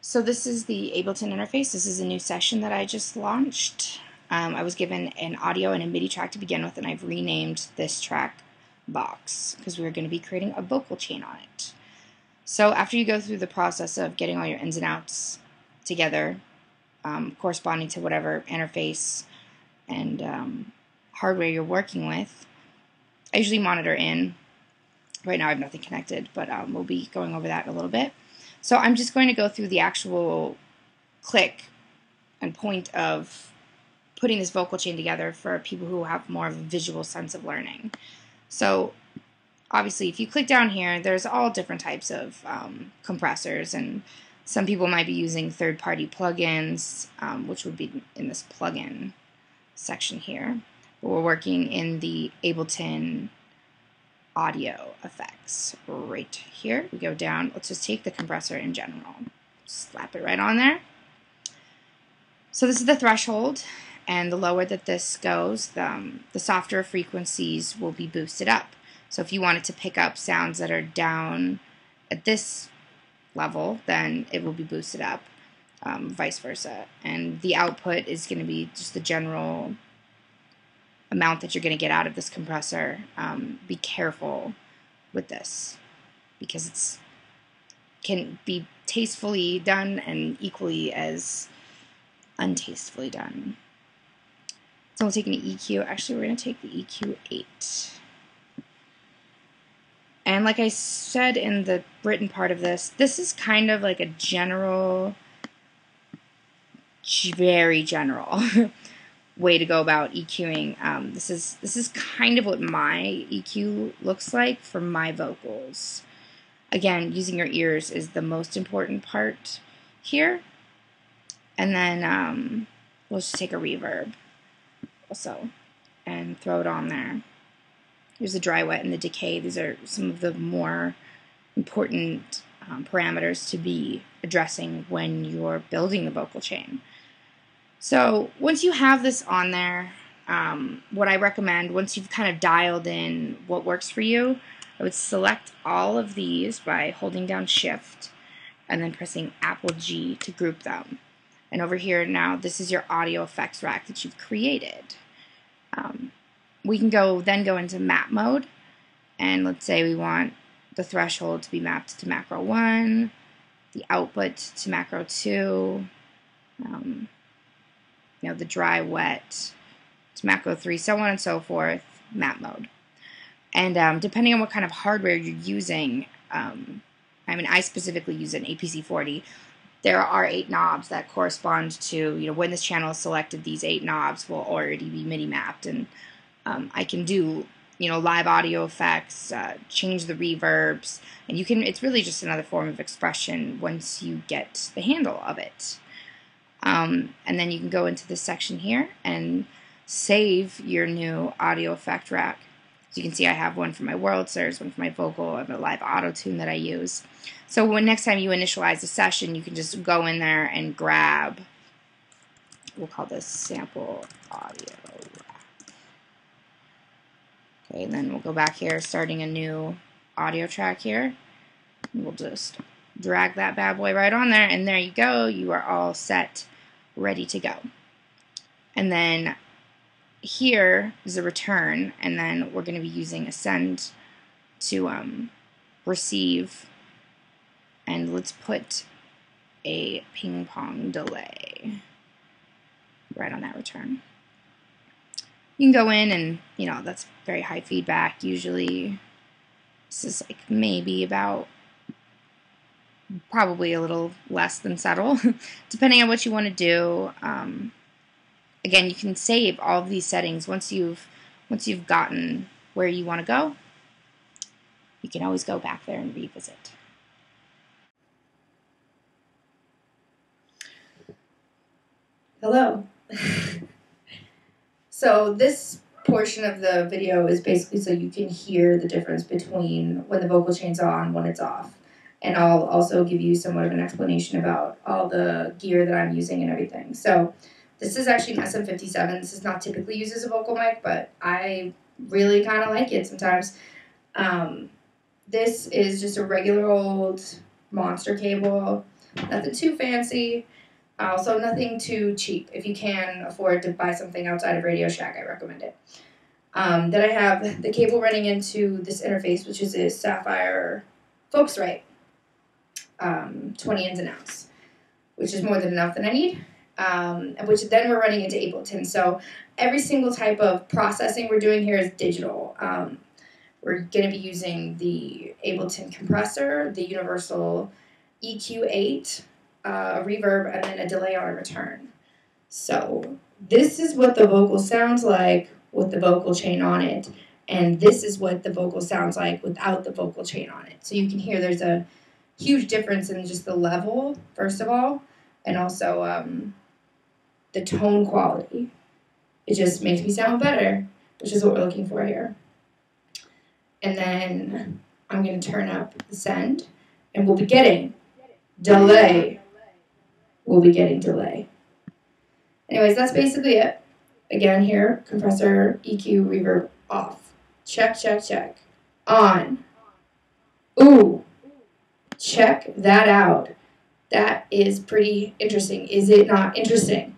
So this is the Ableton interface. This is a new session that I just launched. I was given an audio and a MIDI track to begin with, and I've renamed this track Box because we're going to be creating a vocal chain on it. So after you go through the process of getting all your ins and outs together, corresponding to whatever interface and hardware you're working with, I usually monitor in. Right now I have nothing connected, but we'll be going over that in a little bit. So I'm just going to go through the actual click and point of putting this vocal chain together for people who have more of a visual sense of learning. So obviously if you click down here, there's all different types of compressors, and some people might be using third-party plugins, which would be in this plugin section here. But we're working in the Ableton audio effects right here. We go down. Let's just take the compressor in general. Slap it right on there. So this is the threshold, and the lower that this goes, the softer frequencies will be boosted up. So if you wanted to pick up sounds that are down at this level, then it will be boosted up, vice versa. And the output is going to be just the general amount that you're going to get out of this compressor. Be careful with this because it can be tastefully done and equally as untastefully done. So we'll take an EQ. Actually, we're going to take the EQ 8. And like I said in the written part of this, this is kind of like a general, very general way to go about EQing. This is kind of what my EQ looks like for my vocals. Again, using your ears is the most important part here. And then we'll just take a reverb also and throw it on there. Here's the dry, wet, and the decay. These are some of the more important parameters to be addressing when you're building the vocal chain. So once you have this on there, what I recommend, once you've kind of dialed in what works for you, I would select all of these by holding down Shift and then pressing Apple G to group them. And over here now, this is your audio effects rack that you've created. We can then go into map mode, and let's say we want the threshold to be mapped to macro 1, the output to macro 2, the dry, wet to macro 3, so on and so forth, map mode. And depending on what kind of hardware you're using, I specifically use an APC40. There are 8 knobs that correspond to, when this channel is selected, these 8 knobs will already be MIDI mapped, and I can do, live audio effects, change the reverbs, and it's really just another form of expression once you get the handle of it. And then you can go into this section here and save your new audio effect rack. As you can see, I have one for my Wurlitzers, one for my vocal, I have a live auto tune that I use. So next time you initialize a session, you can just go in there and grab, we'll call this sample audio. Okay, and then we'll go back here, starting a new audio track here. And we'll just drag that bad boy right on there, and there you go. You are all set, ready to go. And then here is a return, and then we're going to be using a send to receive, and let's put a ping pong delay right on that return. You can go in and, that's very high feedback usually. This is like maybe about probably a little less than subtle, depending on what you want to do. Again, you can save all of these settings once you've gotten where you want to go. You can always go back there and revisit. Hello. So this portion of the video is basically so you can hear the difference between when the vocal chain's on, when it's off. And I'll also give you somewhat of an explanation about all the gear that I'm using and everything. So this is actually an SM57. This is not typically used as a vocal mic, but I really kind of like it sometimes. This is just a regular old monster cable. Nothing too fancy. Also, nothing too cheap. If you can afford to buy something outside of Radio Shack, I recommend it. Then I have the cable running into this interface, which is a Sapphire Focusrite 20 ins and outs, which is more than enough that I need. Which then we're running into Ableton. So every single type of processing we're doing here is digital. We're going to be using the Ableton compressor, the Universal EQ8, a reverb, and then a delay on a return. So this is what the vocal sounds like with the vocal chain on it, and this is what the vocal sounds like without the vocal chain on it. So you can hear there's a huge difference in just the level, first of all, and also the tone quality. It just makes me sound better, which is what we're looking for here. And then I'm going to turn up the send, and we'll be getting delay. We'll be getting delay. Anyways, that's basically it. Again here, compressor, EQ, reverb, off. Check, check, check. On. Ooh. Check that out. That is pretty interesting. Is it not interesting?